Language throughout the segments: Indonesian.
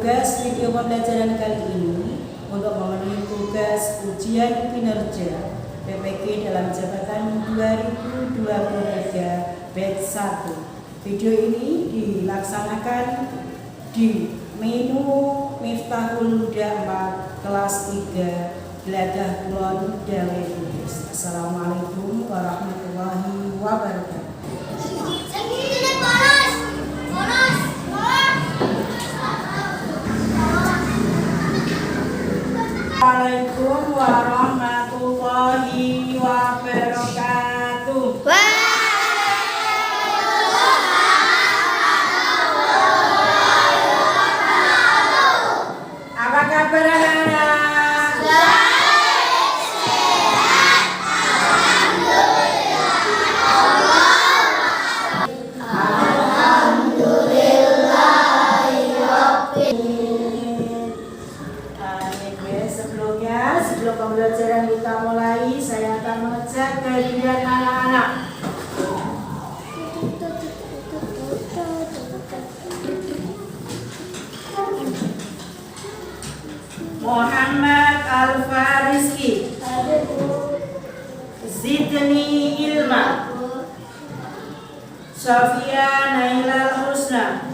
Tugas video pembelajaran kali ini untuk memenuhi tugas ujian kinerja PPG dalam jabatan 2023 batch 1. Video ini dilaksanakan di menu Miftahul Huda 4 kelas 3 Geladah Kulon Dawe Kudus. Assalamualaikum warahmatullahi wabarakatuh. Assalamualaikum warahmatullahi wabarakatuh. Apa kabar anak-anak? Sebelum pembelajaran kita mulai, saya akan mengecek kehadiran anak-anak. Muhammad Al-Fariski, Zidni Ilma, Sofia Nailal Husna.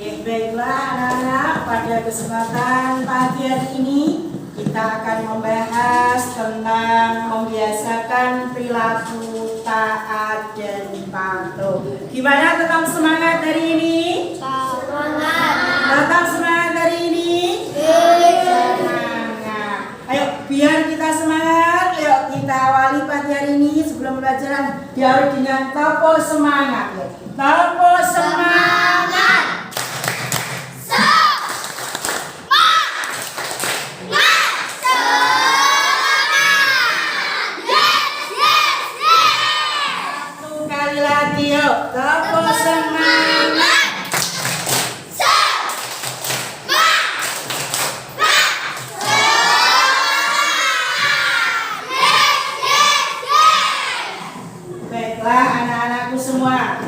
Ya, baiklah anak-anak, pada kesempatan pagi hari ini kita akan membahas tentang membiasakan perilaku taat dan patuh. Gimana, tetap semangat hari ini? Semangat. Tetap semangat hari ini? Semangat. Ayo, biar kita semangat, ayo kita awali pagi hari ini sebelum pelajaran diawali dengan topo semangat. Ya. Topo semangat. Topo semangat. Baiklah anak-anakku semua,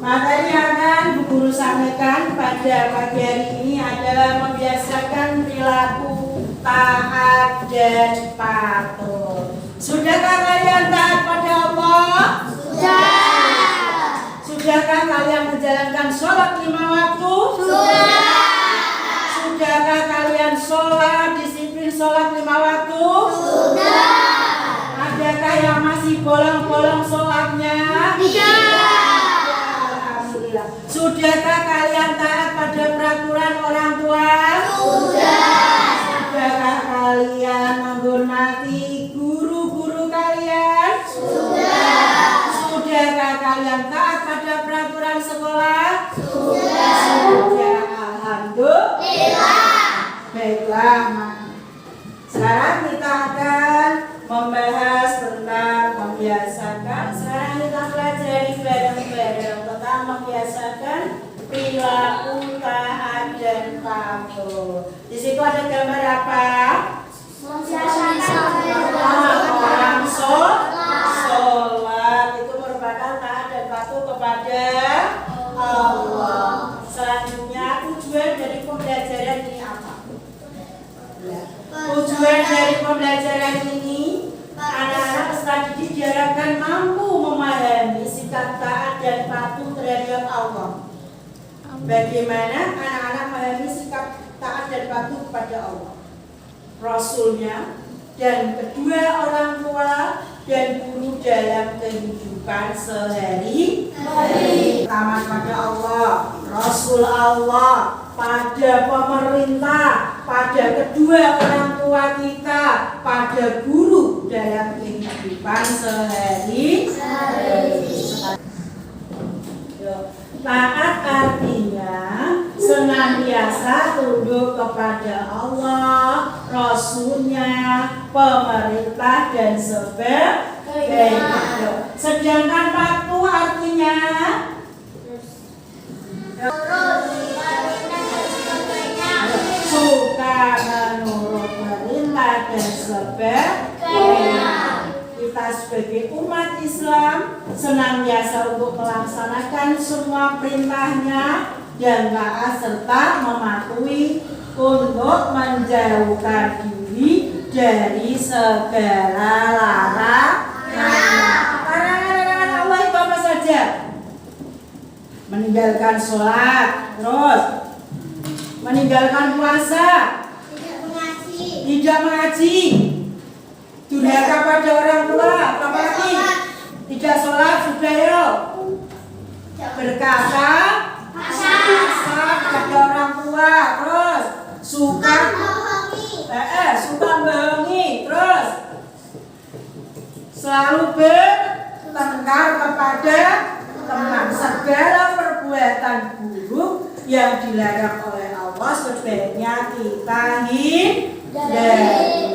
materi yang akan Bu Guru sampaikan pada pagi hari ini adalah membiasakan perilaku taat dan patuh. Sudahkah kalian taat pada Allah? Sudah. Sudahkah kalian menjalankan sholat 5 waktu? Sudah. Sudahkah kalian sholat, disiplin sholat 5 waktu? Sudah. Adakah yang masih bolong-bolong sholatnya? Tidak. Alhamdulillah. Sudahkah kalian taat pada peraturan orang tua? Sudah. Sudahkah kalian menghormati guru-guru kalian? Sudah. Sudahkah kalian taat pada peraturan sekolah? Sudah. Sudah. Alhamdulillah. Baiklah, sekarang kita akan membahas tentang membiasakan. Sekarang kita pelajari bareng-bareng tentang membiasakan perilaku taat dan patuh. Di situ ada gambar apa? Orang sholat itu merupakan taat dan patuh kepada Allah. Selanjutnya, tujuan dari pembelajaran ini apa? Tujuan dari pembelajaran ini, anak-anak peserta didik diharapkan mampu memahami sikap taat dan patuh terhadap Allah. Bagaimana anak-anak memahami sikap taat dan patuh kepada Allah, Rasulnya, dan kedua orang tua dan guru dalam kehidupan sehari-hari. Taat pada Allah, Rasul Allah, pada pemerintah, pada kedua orang tua kita, pada guru dalam kehidupan sehari-hari. Taat artinya senantiasa tunduk kepada Allah, Rasulnya, pemerintah, dan sebagainya. Sedangkan patuh artinya suka menurut perintah dan sebagainya. Kita sebagai umat Islam senantiasa untuk melaksanakan semua perintahnya dan taat serta mematuhi untuk menjauhkan diri dari segala larangan. Larangan Allah itu apa saja? Meninggalkan sholat, terus meninggalkan puasa, tidak mengaji, durhaka pada orang tua, apalagi tidak sholat sudah ya, berkata kasar pada orang tua, terus suka bohongi, terus selalu bertengkar kepada teman. Segala perbuatan buruk yang dilarang oleh Allah sebaiknya kita hindari.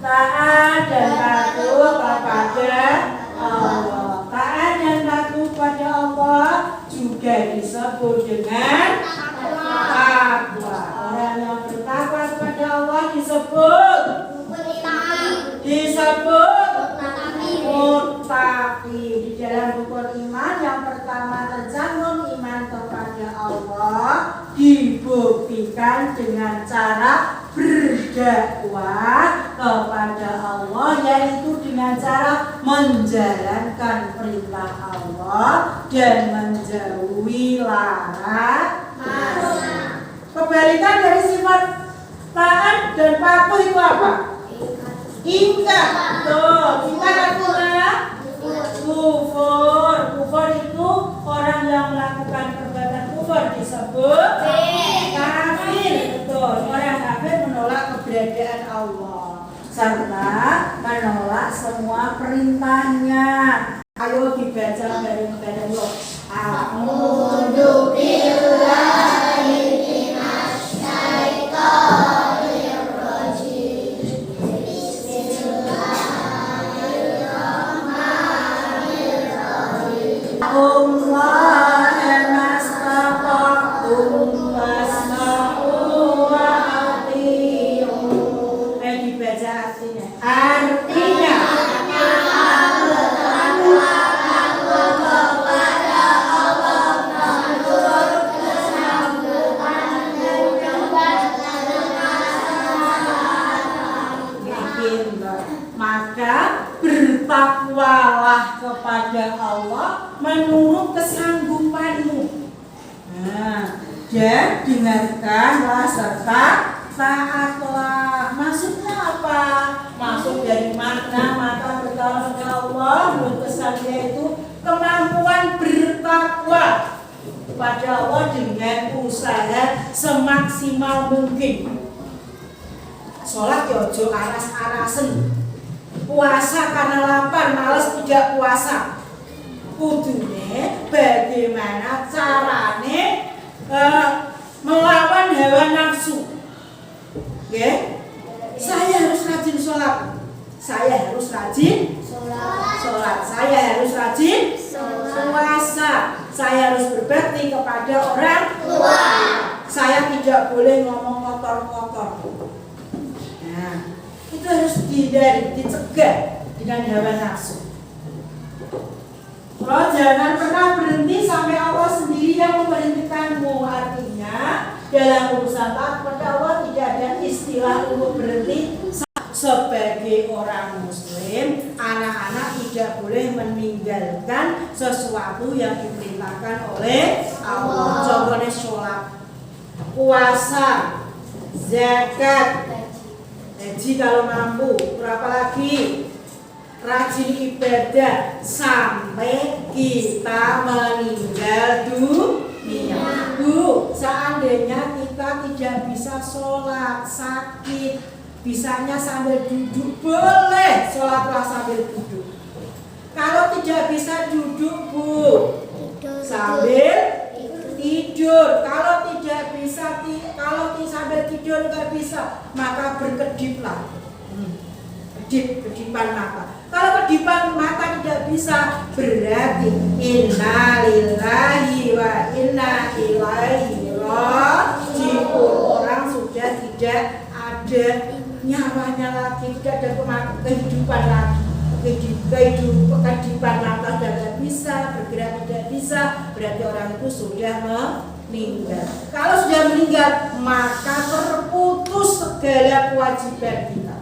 Taat dan patuh kepada Allah. Taat dan patuh pada Allah juga disebut dengan takwa. Orang yang bertakwa kepada Allah disebut muttaqi. Di dalam rukun iman yang pertama tercantum iman kepada Allah dibuktikan dengan cara berdakwah kepada Allah, yaitu dengan cara menjalankan perintah Allah dan menjauhi larangan. Kebalikan dari sifat taat dan patuh itu apa? Ingkar. Tuh, ingkar adalah kufur. Kufur itu orang yang melakukan perbuatan kufur disebut kafir. Betul. Orang kafir menolak keberadaan Allah serta menolak semua perintahnya. Ayo dibaca bareng-bareng loh. A'udzu billahi minasy syaithanir rajim. Bismillahirrahmanirrahim. Allah mastaqatum wasma'u wa ati'u. Dibaca artinya. Artinya maka bertakwalah kepada Allah menurut kesanggupanmu. Dan dengarkanlah serta taatlah. Maksudnya apa? Maksud dari makna maka bertakwa kepada Allah menurut kesannya itu kemampuan bertakwa kepada Allah dengan usaha semaksimal mungkin. Sholat ya ojo aras-arasen. Puasa karena lapar, malas tidak puasa. Kudune bagaimana carane melawan hawa nafsu. Nggih. Saya harus rajin sholat. Saya harus rajin sholat. Saya harus rajin puasa. Saya harus berbakti kepada orang tua. Saya tidak boleh ngomong kotor-kotor. Nah, itu harus dihindari, dicegah dengan hawa nafsu. Kalau jangan pernah berhenti sampai Allah sendiri yang memberhentikanmu. Artinya dalam urusan taat kepada Allah tidak ada istilah untuk berhenti. Sebagai orang muslim, anak-anak tidak boleh meninggalkan sesuatu yang diperintahkan oleh Allah. Contohnya sholat, puasa, zakat, haji kalau mampu, berapa lagi? Rajin ibadah sampai kita meninggal dunia. Bu, seandainya kita tidak bisa sholat, sakit, bisanya sambil duduk, boleh sholatlah sambil duduk. Kalau tidak bisa duduk, Bu, sambil tidur. Kalau tidak bisa, sambil tidur nggak bisa, maka berkediplah. Kedipan mata. Kalau kedipan mata tidak bisa, berarti innalillahi wa inna ilaihi raji'un. Orang sudah tidak ada nyawanya lagi, tidak ada kehidupan lagi. kehidupan lantas tidak bisa, bergerak tidak bisa, berarti orang itu sudah meninggal. Kalau sudah meninggal, maka terputus segala kewajiban kita.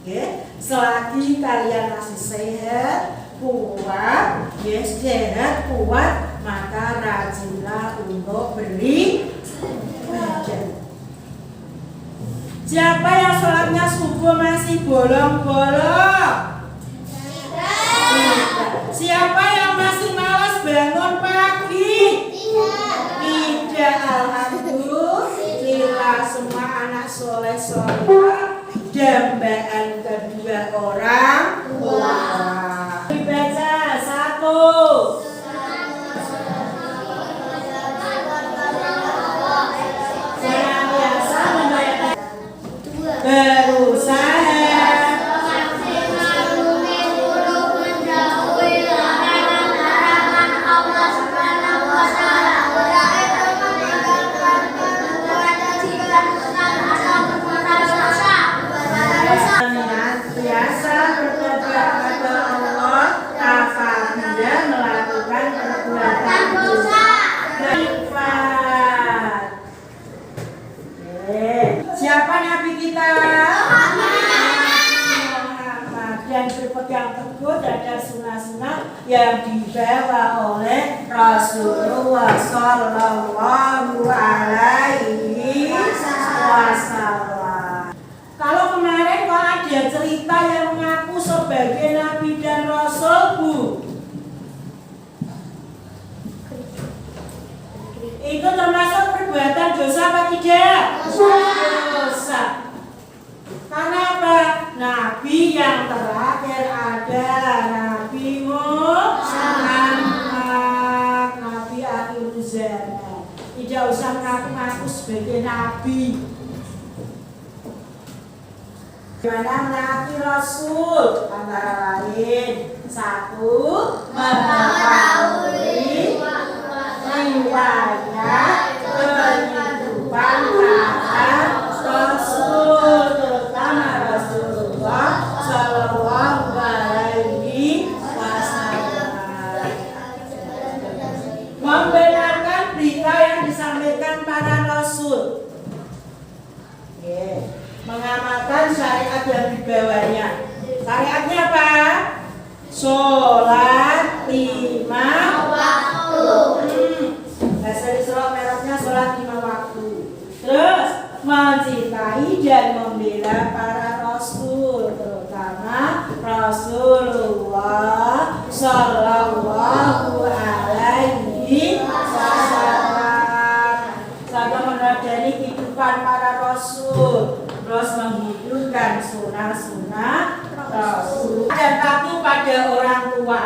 Oke, selagi kalian masih sehat, kuat, sehat, kuat, maka rajinlah untuk beribadah. Siapa yang sholatnya subuh masih bolong-bolong? Siapa yang masih malas bangun pagi? Tidak. Alhamdulillah, semua anak soleh dambaan kedua orang tua. Dibaca 1. Senantiasa membayar, berusaha siapa nabi kita? Muhammad. Dan berpegang teguh terhadap sunnah-sunnah yang dibawa oleh Rasulullah Sallallahu Alaihi Wasallam. Kalau kemarin kok ada cerita yang mengaku sebagai nabi dan rasul, Bu, itu termasuk perbuatan dosa apa tidak? Dosa. Karena apa? Nabi yang terakhir adalah Nabi Muhammad, Nabi akhir zaman. Tidak usah mengaku-ngaku sebagai nabi. Bagaimana menaati Rasul? Antara lain 1. Mengetahui riwayat kehidupan para Rasul, terutama Rasulullah Sallallahu Alaihi Wasallam. Membenarkan berita yang disampaikan para Rasul. Mengamalkan syariat yang dibawanya. Syariatnya apa? Sholat 5 waktu. Bahasa Islam merahnya sholat 5 waktu. Terus mencintai dan membela para Rasul, terutama Rasulullah Sallallahu Alaihi Wasallam. Sama meneladani kehidupan para Rasul, terus menghidupkan sunnah-sunnah Rasul dan patuh pada orang tua.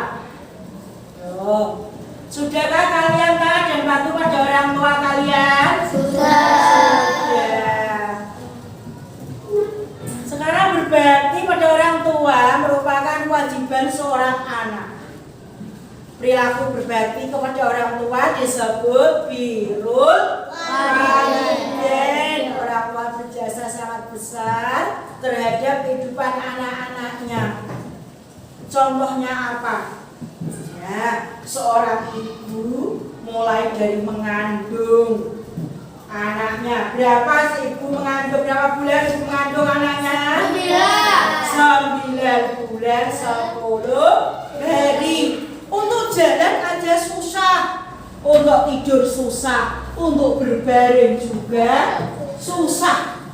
Sudahkah kalian taat dan patuh pada orang tua kalian? Sudah. Sekarang berbakti pada orang tua merupakan kewajiban seorang anak. Perilaku berbakti kepada orang tua disebut birrul walidain. Orang tua berjasa sangat besar terhadap kehidupan anak-anaknya. Contohnya apa? Ya, seorang ibu mulai dari mengandung anaknya. Berapa sih ibu mengandung? Berapa bulan ibu mengandung anaknya? 9 bulan 10 hari. Untuk jalan aja susah, untuk tidur susah, untuk berbaring juga susah.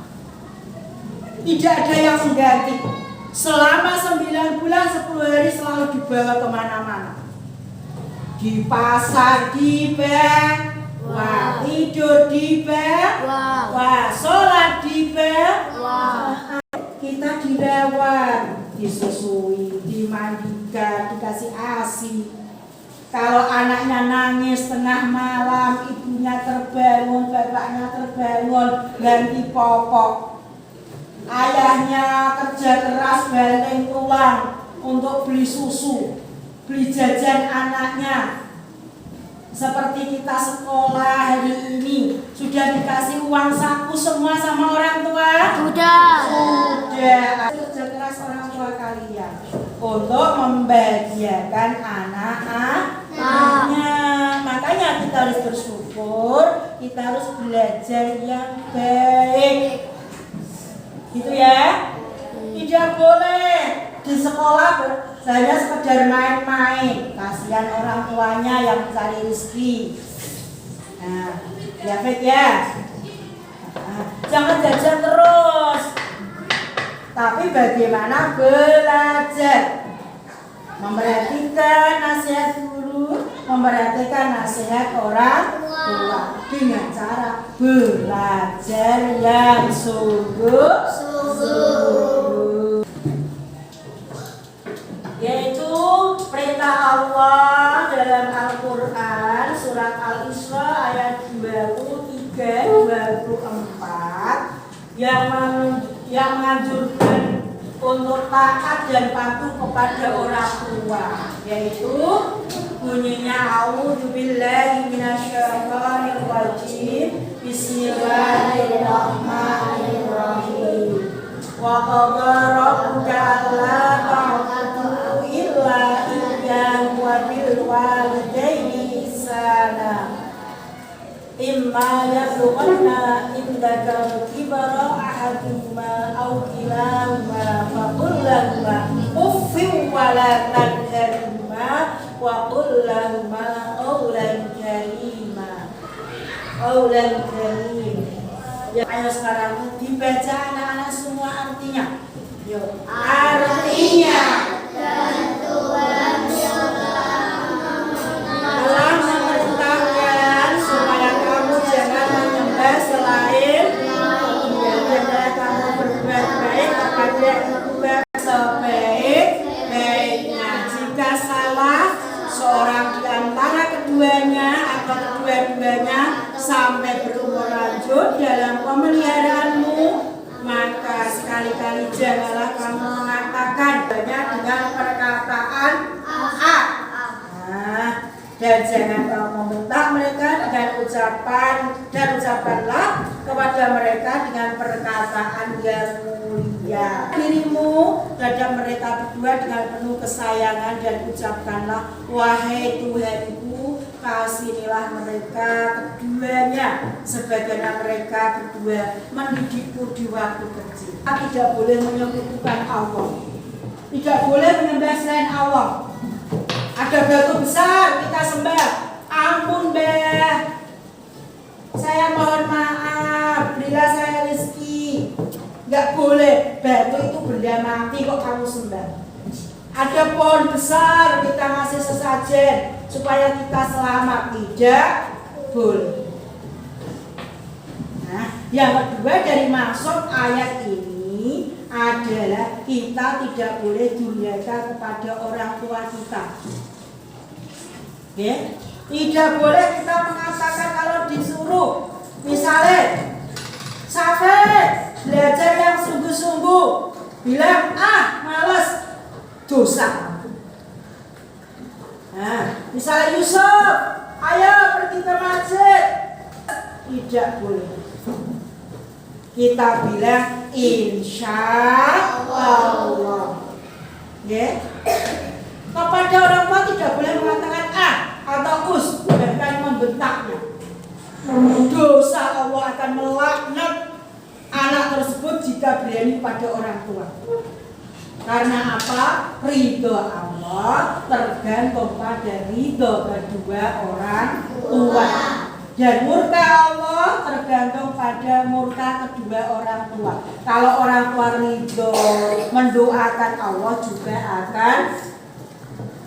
Tidak ada yang mengganti. Selama 9 bulan 10 hari selalu dibawa kemana-mana. Di pasar di bank, wah, tidur di bank, wah, sholat di bank, wah. Kita dirawat, disusui, dimandikan, dikasih ASI. Kalau anaknya nangis tengah malam, ibunya terbangun, bapaknya terbangun, ganti popok. Ayahnya kerja keras banting tulang untuk beli susu, beli jajan anaknya. Seperti kita sekolah hari ini, sudah dikasih uang saku semua sama orang tua? Sudah. Kerja keras orang tua kalian untuk membahagiakan anak-anaknya. Makanya kita harus bersyukur, kita harus belajar yang baik. Gitu ya. Tidak boleh di sekolah hanya sekedar main-main. Kasihan orang tuanya yang mencari rezeki. Nah, ya baik ya. Jangan jajan terus. Tapi bagaimana belajar? Memperhatikan nasihat guru, memperhatikan nasihat orang tua dengan cara belajar yang sungguh-sungguh. Yaitu perintah Allah dalam Al-Quran surat Al-Isra ayat 23-24 yang menganjurkan untuk taat dan patuh kepada orang tua, yaitu bunyinya a'udzubillahi minasyaitonirrajim, bismillahirrahmanirrahim. Wa qadha rabbuka alla ta'budu illa iyyahu wa bil walidayni ihsana. Imma yablughanna indaka al-kibara ahaduhuma aw kilahuma faqul lahuma uffin wa la tanharhuma wa qul lahuma qawlan karima. Qawlan karim. Ya, ayo sekarang dibaca anak-anak semua artinya. Yuk. Artinya dan Tuhan telah memerintahkan supaya kamu jangan menyembah selain Dia, dan kamu berbuat baik kepada kedua sebaik-baiknya. Jika salah seorang di antara keduanya atau kedua-duanya sampai berumur lanjut dalam pemeliharaanmu, maka sekali-kali janganlah kamu mengatakan banyak dengan perkataan A. Dan jangan kamu membentak mereka dengan ucapan, dan ucapanlah kepada mereka dengan perkataan yang mulia. Dirimu terhadap mereka berdua dengan penuh kesayangan dan ucapkanlah, wahai Tuhanku, kasihanilah mereka keduanya sebagaimana mereka berdua mendidikku di waktu kecil. Kita tidak boleh menyekutukan Allah, tidak boleh menyembah selain Allah. Ada batu besar kita sembah, ampun Mbah, saya mohon maaf, berilah saya rezeki. Gak boleh, batu itu benda mati kok kamu sembah. Ada pohon besar kita ngasih sesajen supaya kita selamat, tidak boleh. Nah, yang kedua dari maksud ayat ini adalah kita tidak boleh durhaka kepada orang tua kita. Ya, tidak boleh kita mengatakan kalau disuruh, misalnya Safir belajar yang sungguh-sungguh, bilang males, dosa. Nah, misalnya Yusuf, ayo pergi ke masjid, tidak boleh. Kita bilang insya Allah. Ya. Kepada orang tua tidak boleh mengatakan atau bahkan membentaknya. Dosa, Allah akan melaknat anak tersebut jika berani pada orang tua. Karena apa? Ridho Allah tergantung pada ridho kedua orang tua. Dan murka Allah tergantung pada murka kedua orang tua. Kalau orang tua ridho mendoakan, Allah juga akan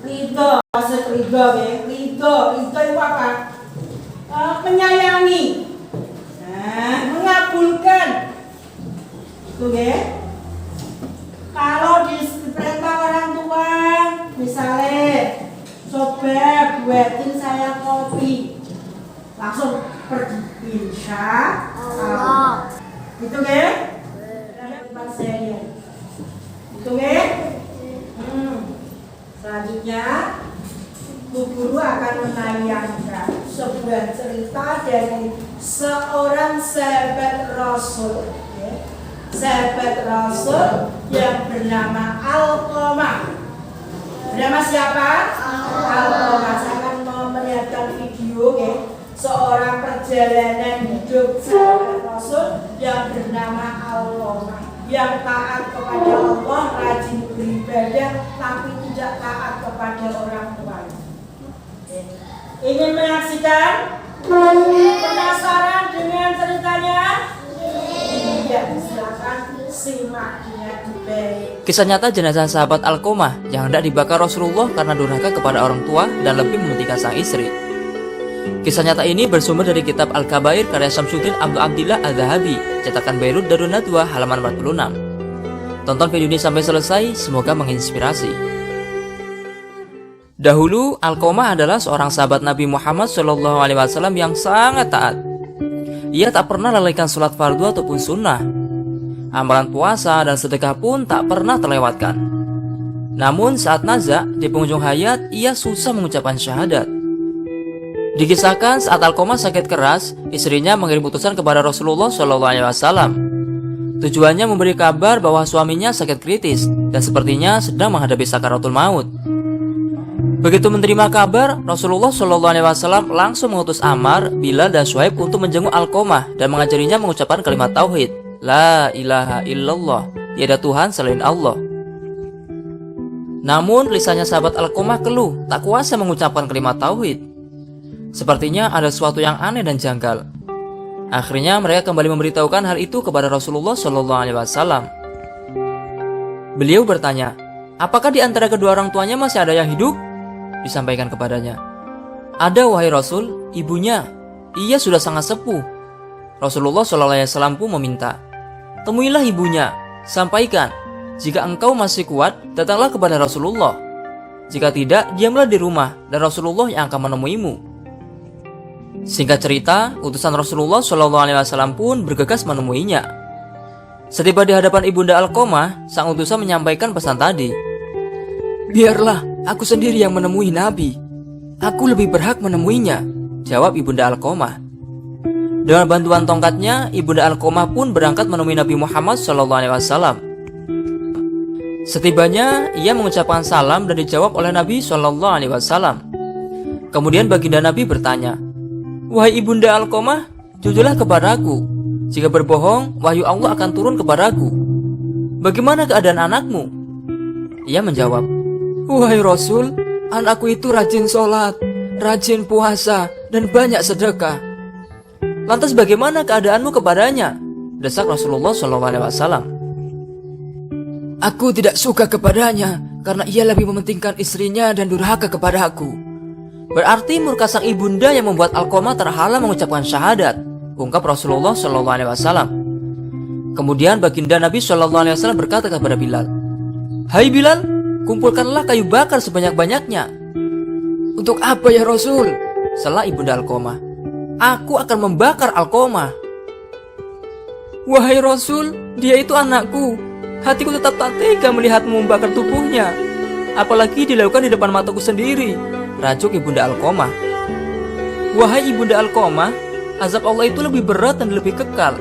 ridho. Maksud ridho ya, ridho itu apa? Menyayangi, mengabulkan. Itu ya. Kalau diperintah orang tua, misalnya coba buatin saya kopi, langsung pergi, insya Allah. Gitu ya? Gitu ya? Selanjutnya Bu Guru akan menayangkan sebuah cerita dari seorang sahabat Rasul, sahabat Rasul yang bernama Alqamah Bernama siapa? Alqamah. Saya akan memperlihatkan video seorang perjalanan hidup sahabat Rasul yang bernama Alqamah, yang taat kepada Allah, rajin beribadah, tapi tidak taat kepada orang tuanya. Ingin menyaksikan? Penasaran dengan ceritanya? Iya, silakan simak dengan baik. Kisah nyata jenazah sahabat Alqamah yang hendak dibakar Rasulullah karena durhaka kepada orang tua dan lebih mementingkan sang istri. Kisah nyata ini bersumber dari kitab Al-Kabair karya Syamsuddin Abu Abdillah Al-Zahabi, cetakan Beirut Darun Nadwa halaman 46. Tonton video ini sampai selesai, semoga menginspirasi. Dahulu, Alqamah adalah seorang sahabat Nabi Muhammad SAW yang sangat taat. Ia tak pernah lalaikan sholat fardu ataupun sunnah. Amalan puasa dan sedekah pun tak pernah terlewatkan. Namun saat nazak di penghujung hayat, ia susah mengucapkan syahadat. Dikisahkan saat Alqamah sakit keras, istrinya mengirim utusan kepada Rasulullah SAW. Tujuannya memberi kabar bahwa suaminya sakit kritis dan sepertinya sedang menghadapi sakaratul maut. Begitu menerima kabar, Rasulullah SAW langsung mengutus Ammar, Bilal, dan Shuaib untuk menjenguk Alqamah dan mengajarinya mengucapkan kalimat tauhid, La ilaha illallah, tiada Tuhan selain Allah. Namun lisannya sahabat Alqamah keluh, tak kuasa mengucapkan kalimat tauhid. Sepertinya ada sesuatu yang aneh dan janggal. Akhirnya mereka kembali memberitahukan hal itu kepada Rasulullah SAW. Beliau bertanya, apakah di antara kedua orang tuanya masih ada yang hidup? Disampaikan kepadanya, ada wahai Rasul, ibunya. Ia sudah sangat sepuh. Rasulullah SAW pun meminta, temuilah ibunya, sampaikan, jika engkau masih kuat, datanglah kepada Rasulullah. Jika tidak, diamlah di rumah dan Rasulullah yang akan menemuimu. Singkat cerita, utusan Rasulullah SAW pun bergegas menemuinya. Setiba di hadapan ibunda Alqamah, sang utusan menyampaikan pesan tadi. Biarlah aku sendiri yang menemui Nabi. Aku lebih berhak menemuinya, jawab ibunda Alqamah. Dengan bantuan tongkatnya, ibunda Alqamah pun berangkat menemui Nabi Muhammad SAW. Setibanya, ia mengucapkan salam dan dijawab oleh Nabi SAW. Kemudian baginda Nabi bertanya, wahai ibunda Alqamah, jujurlah kepadaku. Jika berbohong, wahyu Allah akan turun kepadaku. Bagaimana keadaan anakmu? Ia menjawab, wahai Rasul, anakku itu rajin sholat, rajin puasa, dan banyak sedekah. Lantas bagaimana keadaanmu kepadanya? Desak Rasulullah SAW. Aku tidak suka kepadanya, karena ia lebih mementingkan istrinya dan durhaka kepada aku. Berarti murka sang ibunda yang membuat Alqamah terhalang mengucapkan syahadat, ungkap Rasulullah SAW. Kemudian baginda Nabi SAW berkata kepada Bilal, hai Bilal, kumpulkanlah kayu bakar sebanyak-banyaknya. Untuk apa ya Rasul? Sela ibunda Alqamah. Aku akan membakar Alqamah. Wahai Rasul, dia itu anakku. Hatiku tetap tak tega melihatmu membakar tubuhnya. Apalagi dilakukan di depan mataku sendiri, rajuk ibunda Alqamah. Wahai ibunda Alqamah, azab Allah itu lebih berat dan lebih kekal.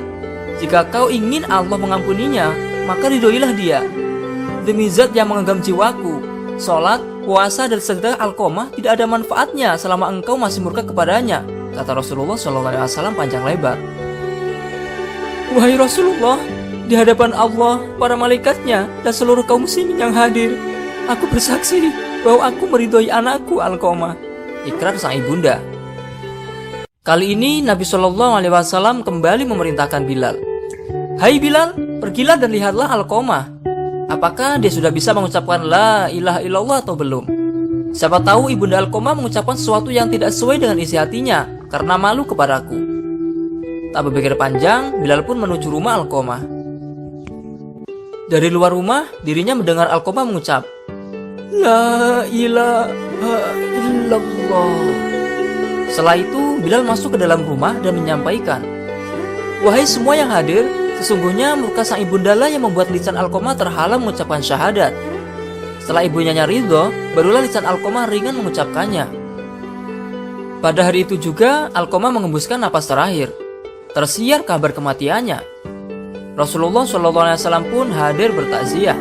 Jika kau ingin Allah mengampuninya, maka ridhoilah dia. Demi zat yang menggenggam jiwaku, sholat, puasa, dan sedekah Alqamah tidak ada manfaatnya selama engkau masih murka kepadanya, kata Rasulullah SAW panjang lebar. Wahai Rasulullah, di hadapan Allah, para malaikatnya, dan seluruh kaum muslimin yang hadir, aku bersaksi bahwa aku meridhoi anakku Alqamah, ikrar sang ibunda. Kali ini Nabi SAW kembali memerintahkan Bilal, hai Bilal, pergilah dan lihatlah Alqamah. Apakah dia sudah bisa mengucapkan la ilaha illallah atau belum? Siapa tahu ibunda Alqamah mengucapkan sesuatu yang tidak sesuai dengan isi hatinya karena malu kepadaku. Tak berpikir panjang, Bilal pun menuju rumah Alqamah. Dari luar rumah, dirinya mendengar Alqamah mengucap, la ilaha illallah. Setelah itu, Bilal masuk ke dalam rumah dan menyampaikan, wahai semua yang hadir, sesungguhnya murka sang ibunda lah yang membuat lisan Alqamah terhalang mengucapkan syahadat. Setelah ibunya ridho, barulah lisan Alqamah ringan mengucapkannya. Pada hari itu juga, Alqamah mengembuskan napas terakhir. Tersiar kabar kematiannya. Rasulullah SAW pun hadir bertakziah.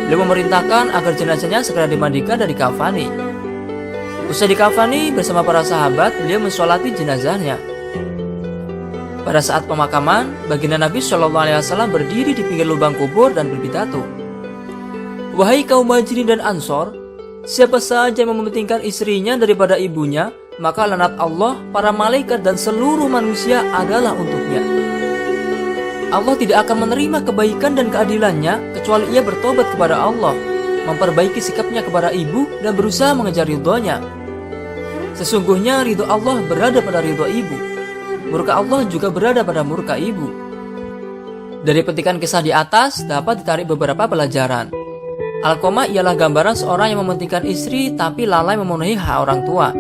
Beliau memerintahkan agar jenazahnya segera dimandikan dan dikafani. Usai dikafani bersama para sahabat, beliau mensolati jenazahnya. Pada saat pemakaman, baginda Nabi Shallallahu Alaihi Wasallam berdiri di pinggir lubang kubur dan berpidato. Wahai kaum Muhajirin dan Ansor, siapa saja yang mementingkan istrinya daripada ibunya, maka laknat Allah, para malaikat dan seluruh manusia adalah untuknya. Allah tidak akan menerima kebaikan dan keadilannya kecuali ia bertobat kepada Allah, memperbaiki sikapnya kepada ibu dan berusaha mengejar ridhonya. Sesungguhnya ridho Allah berada pada ridho ibu, murka Allah juga berada pada murka ibu. Dari petikan kisah di atas dapat ditarik beberapa pelajaran. Alqamah ialah gambaran seorang yang mementingkan istri tapi lalai memenuhi hak orang tua.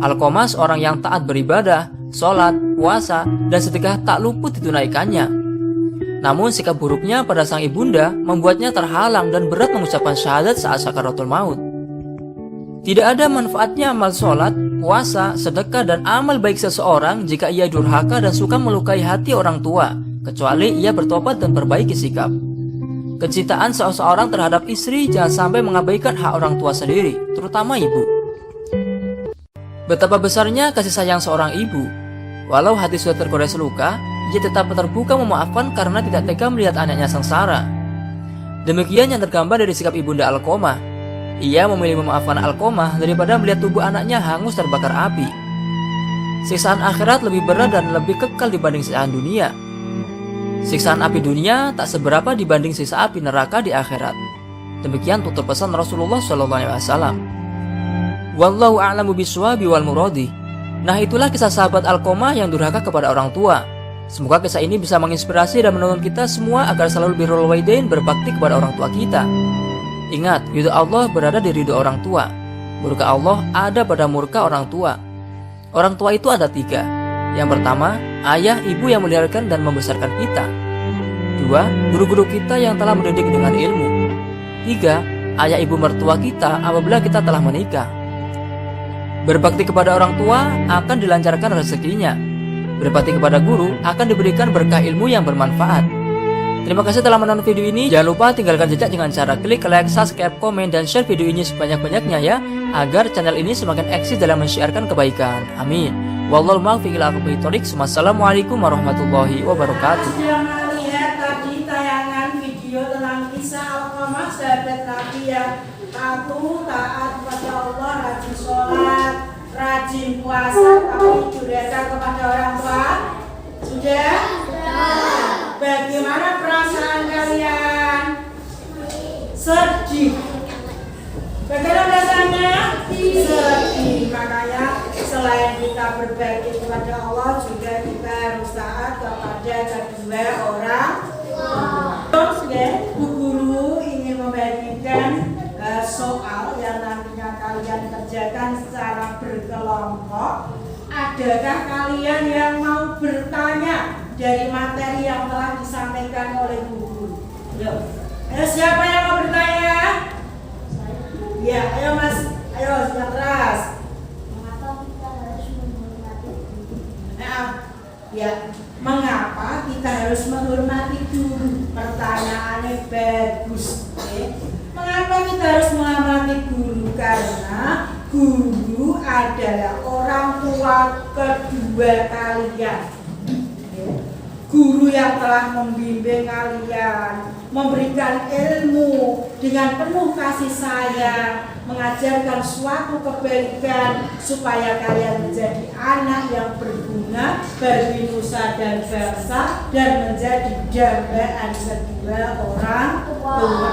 Alqamah seorang yang taat beribadah, sholat, puasa, dan sedekah tak luput ditunaikannya. Namun sikap buruknya pada sang ibunda membuatnya terhalang dan berat mengucapkan syahadat saat sakaratul maut. Tidak ada manfaatnya amal sholat, puasa, sedekah, dan amal baik seseorang jika ia durhaka dan suka melukai hati orang tua, kecuali ia bertobat dan perbaiki sikap. Kecintaan seseorang terhadap istri jangan sampai mengabaikan hak orang tua sendiri, terutama ibu. Betapa besarnya kasih sayang seorang ibu. Walau hati sudah tergores luka, ia tetap terbuka memaafkan karena tidak tega melihat anaknya sengsara. Demikian yang tergambar dari sikap ibunda Alqamah. Ia memilih memaafkan Alqamah daripada melihat tubuh anaknya hangus terbakar api. Siksaan akhirat lebih berat dan lebih kekal dibanding siksaan dunia. Siksaan api dunia tak seberapa dibanding siksa api neraka di akhirat. Demikian tutur pesan Rasulullah SAW. Wallahu a'lamu bishwabi wal muradi. Nah, itulah kisah sahabat Alqamah yang durhaka kepada orang tua. Semoga kisah ini bisa menginspirasi dan menuntun kita semua agar selalu birrul walidain, berbakti kepada orang tua kita. Ingat, ridho Allah berada di ridho orang tua. Murka Allah ada pada murka orang tua. Orang tua itu ada 3. Yang pertama, ayah ibu yang melahirkan dan membesarkan kita. 2. Guru-guru kita yang telah mendidik dengan ilmu. 3. Ayah ibu mertua kita apabila kita telah menikah. Berbakti kepada orang tua akan dilancarkan rezekinya. Berbakti kepada guru akan diberikan berkah ilmu yang bermanfaat. Terima kasih telah menonton video ini. Jangan lupa tinggalkan jejak dengan cara klik like, subscribe, komen, dan share video ini sebanyak-banyaknya ya, agar channel ini semakin eksis dalam men-syiarkan kebaikan. Amin. Wallahu muwaffiq ila aqwamit thoriq. Wassalamualaikum warahmatullahi wabarakatuh. Sudah melihat tadi tayangan video tentang kisah Alqamah, sahabat Nabi yang patuh, taat kepada Allah, rajin sholat, rajin puasa, tapi durhaka kepada orang tua. Sudah? Bagaimana perasaan kalian? Sedih. Bagaimana perasaannya? Sedih. Makanya selain kita berbakti kepada Allah, juga kita harus taat kepada kedua orang tua. Terus ya, Bu Guru ingin membagikan soal yang nantinya kalian kerjakan secara berkelompok. Adakah kalian yang mau bertanya dari materi yang telah disampaikan oleh Bu Guru? Yuk. Ayo, siapa yang mau bertanya? Ya, ayo Mas. Ayo, sudah keras. Ya, mengapa kita harus menghormati guru? Pertanyaannya bagus. Mengapa kita harus menghormati guru? Karena guru adalah orang tua kedua kalian. Guru yang telah membimbing kalian, memberikan ilmu dengan penuh kasih sayang, mengajarkan suatu kebaikan supaya kalian menjadi anak yang berguna bagi nusa dan bangsa dan menjadi dambaan kedua orang tua.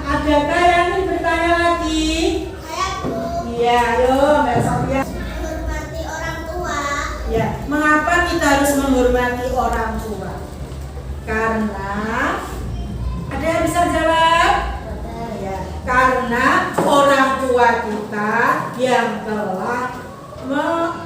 Adakah yang ingin bertanya lagi? Iya, ayo Mbak Sofia. Menghormati orang tua. Ya, mengapa kita harus menghormati orang tua? Karena ada yang bisa jawab? Ya, karena orang tua kita yang telah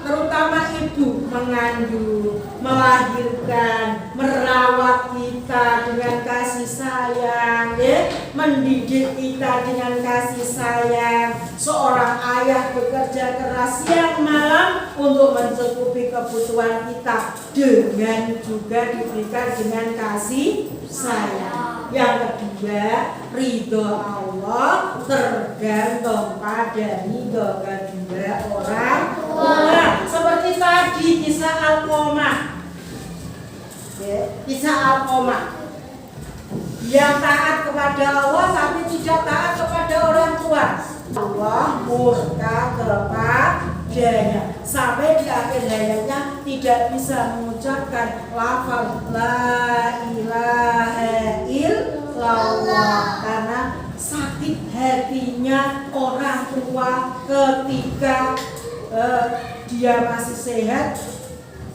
terutama ibu mengandung, melahirkan, merawat kita dengan kasih sayang, ya, mendidik kita dengan kasih sayang. Seorang ayah payah bekerja keras siang malam untuk mencukupi kebutuhan kita, dengan juga diberikan dengan kasih sayang. Yang kedua, ridho Allah tergantung pada ridho kedua orang tua. Seperti tadi kisah Alqomah, kisah Alqomah yang taat kepada Allah tapi tidak taat kepada orang tua. Allah murka kepadanya sampai di akhir hayatnya tidak bisa mengucapkan lafaz la ilaha illallah karena sakit hatinya orang tua ketika dia masih sehat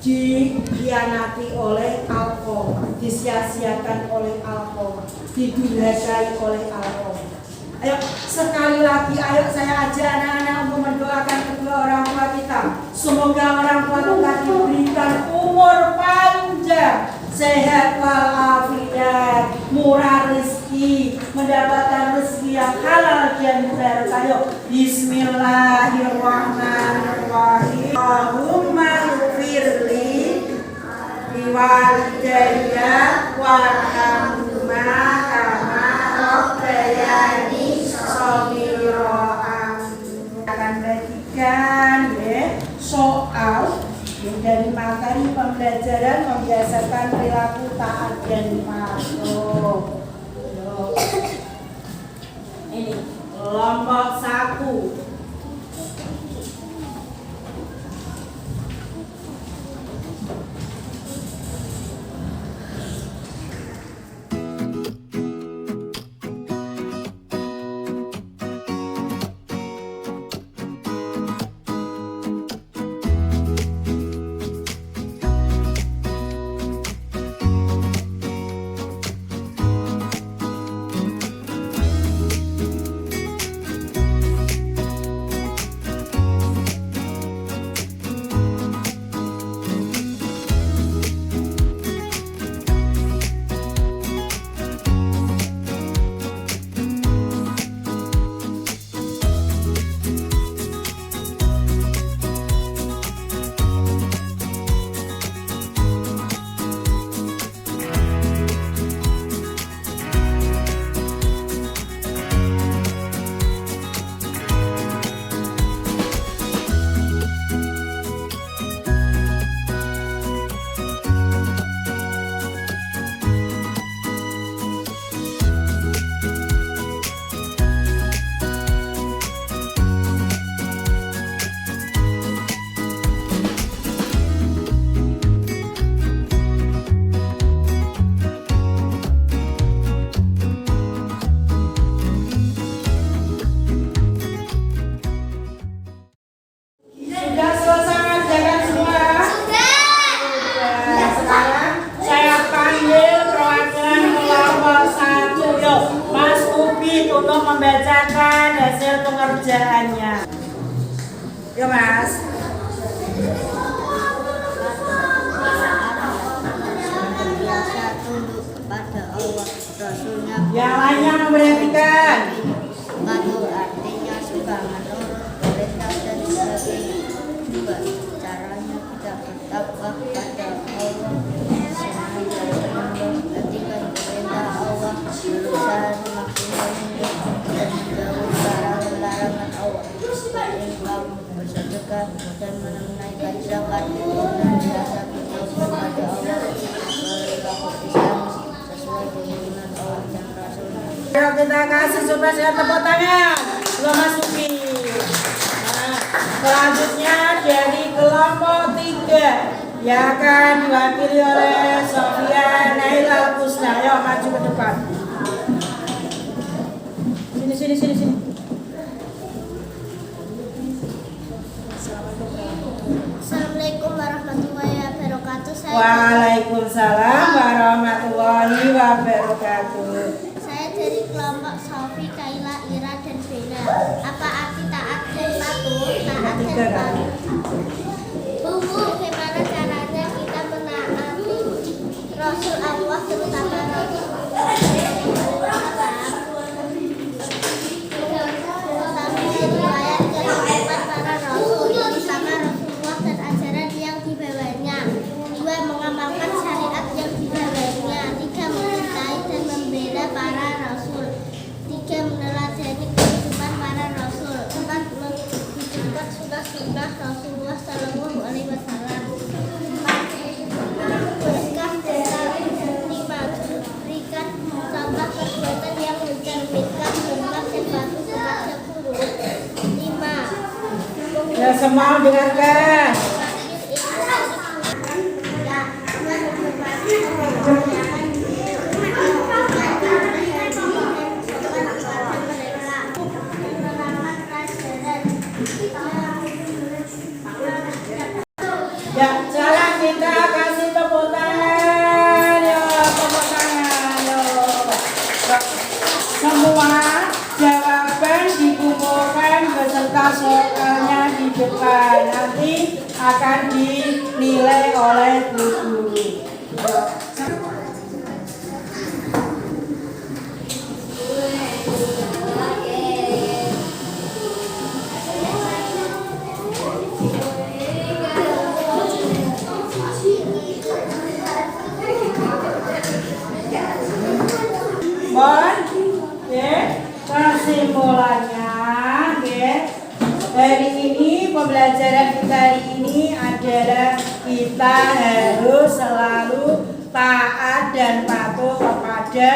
dikhianati oleh Alqomah, disia-siakan oleh Alqomah, didurhakai oleh Alqomah. Ayo sekali lagi, ayo saya ajak anak-anak untuk mendoakan kedua orang tua kita. Semoga orang tua kita diberikan umur panjang, sehat walafiat, murah rezeki, mendapatkan rezeki yang halal dan berkah. Ayo Bismillahirrahmanirrahim. Allahumma firli biwalidayya warhamhuma kama rabbayani shaghira. Akan bagikan soal dari materi pembelajaran membiasakan perilaku taat dan patuh. Ini kelompok 1. Untuk membacakan hasil pengerjaannya. Ya Mas. Tunduk kepada Allah, Rasulnya. Yang lainnya memperhatikan. Patuh artinya suka menurut perintah dan sebagainya. Dua, caranya kita bertakwa kepada Allah. Menghentikan perintah Allah, berusaha semaksimal mungkin dan menjauhi larangan Allah. Berinfak, bersedekah dan menunaikan zakat dengan biasa berdoa kepada Allah. Berlaku Islam sesuai tuntunan Allah dan Rasulnya. Ayo kita kasih supaya saya tepuk tangan. Belum masuki. Nah, selanjutnya dari kelompok 3 yang akan diwakili oleh Sofia Naila Kusna. Ayo maju ke depan. Sini. Assalamualaikum warahmatullahi wabarakatuh. Waalaikumsalam warahmatullahi wabarakatuh. Saya dari kelompok Sofi, Kaila, Ira, dan Bella. Apa arti taat dan patuh? Taat dan patuh. Bu, gimana caranya kita menaati Rasul Allah, terutama Rasul Terutama riwayat dari sunnah Rasulullah Sallallahu Alaihi Wasallam. Berkah dari 5, berikan contoh perbuatan yang mencerminkan berkah dan patuh kepada guru. 5. Ya, semua dengarkan. Ya, sekarang kita kasih tepuk tangan. Yo, tepuk tangan. Yo. Semua jawaban dikumpulkan beserta soalnya di depan. Nanti akan dinilai oleh guru. Bon, kesimpulannya, hari ini pembelajaran kita hari ini adalah kita harus selalu taat dan patuh kepada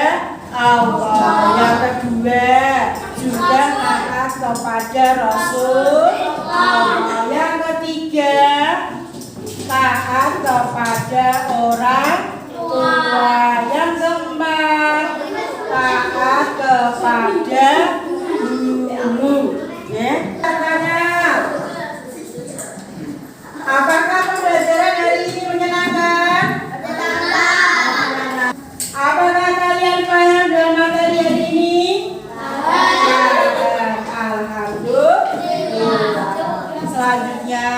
Allah. Yang kedua juga taat kepada Rasul Allah. Yang ketiga taat kepada orang tua. Yang keempat taat kepada guru. Ya, katanya. Apakah pembelajaran hari ini menyenangkan? Menyenangkan. Apakah kalian paham dengan materi hari ini? Alhamdulillah. Selanjutnya,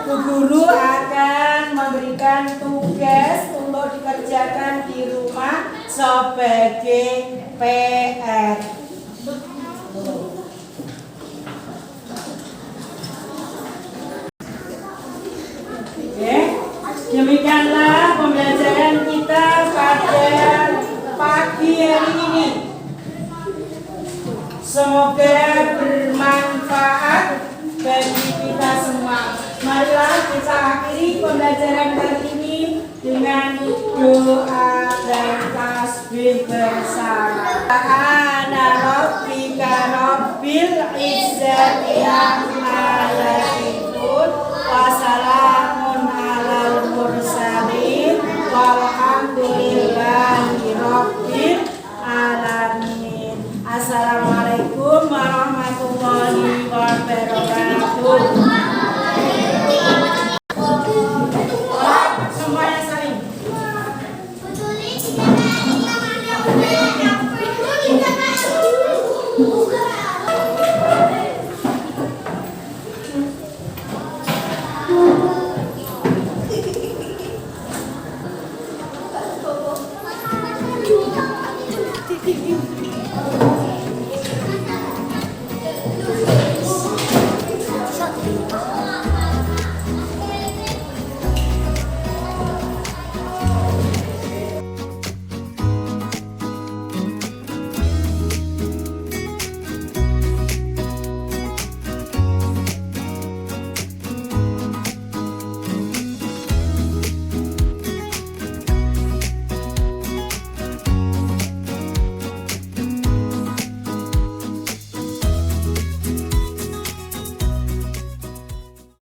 Bu Guru akan memberikan tugas untuk dikerjakan di rumah sebagai PR. Demikianlah pembelajaran kita pada pagi hari ini. Semoga bermanfaat bagi kita semua. Marilah kita akhiri pembelajaran kali ini dengan doa dan tasbih bersama. Ana rabbika rabbil izzati amma yasifun wa